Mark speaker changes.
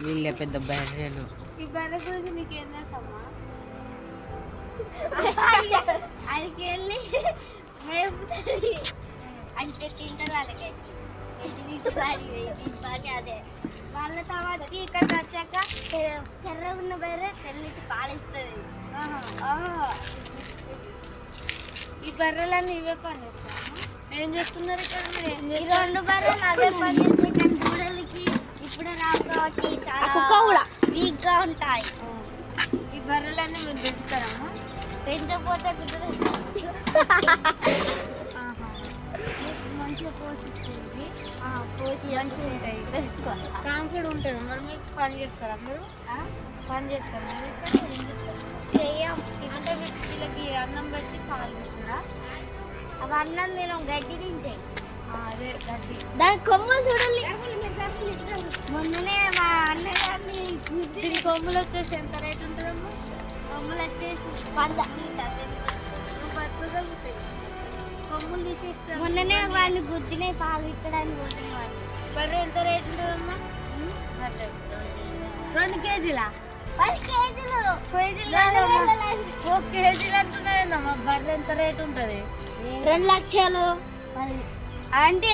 Speaker 1: వీళ్ళే పెద్ద బర్రెలు.
Speaker 2: ఈ బర్రె గురించి నీకేం తెలుసమ్మా?
Speaker 3: అదికి వెళ్ళి మేపుతుంది అంటే తింటారు అడగండి అదే వాళ్ళ తర్వాత ఇక్కడికి వచ్చాక తెర్ర ఉన్న బర్రె తెల్లిటి పాలిస్తుంది.
Speaker 2: ఈ బర్రెలన్నీ ఇవే పని చేస్తామా? ఏం చేస్తున్నారు ఇక్కడ మీరు? ఏం
Speaker 3: ఈ
Speaker 2: చేస్తారు?
Speaker 3: 2 బర్రెలు అదే పని చేస్తాయి కానీ దూడలకి ఇప్పుడే రావు కాబట్టి చాలా వీక్ గా ఉంటాయి.
Speaker 2: ఈ బర్రెలన్నీ మీరు పెంచుతారమ్మా?
Speaker 3: పెంచకపోతే కుదరదు. మంచిగా పోషిస్తుంది.
Speaker 2: పోసి మంచిగా ఉంటాయి, కాన్ఫిడెంట్ ఉంటుంది. మరి మీకు పని చేస్తారా మీరు? పని చేస్తారా మీరు ఇక్కడ? ఏం చేస్తారు?
Speaker 3: చెయ్యం.
Speaker 2: అంటే మీకు వీళ్ళకి అన్నం పెట్టి పాలు ఇస్తారా?
Speaker 3: అవి అన్నం నేను గడ్డి తింటే
Speaker 2: అదే గడ్డి.
Speaker 3: దాని కొమ్మలు చూడాలి. మొన్ననే మా అన్నగారిని
Speaker 2: దీని కొమ్ములు వచ్చేసి ఎంత రేట్ ఉంటుందమ్మా?
Speaker 3: కొమ్మలు వచ్చేసి 100
Speaker 2: పట్టుదలుగుతాయి, కొమ్ములు తీసేస్తాం.
Speaker 3: మొన్ననే వాడిని గుద్దినే పాలు ఇక్కడానికి పోతున్న వాడిని.
Speaker 2: బర్రె ఎంత రేట్ ఉంటుందమ్మా? 2 కేజీలా?
Speaker 3: 10 కేజీలు.
Speaker 2: కేజీలు 1 కేజీలు అంటున్నారేందమ్మా? బర్రె ఎంత రేట్ ఉంటుంది?
Speaker 3: 2 లక్షలు అంటే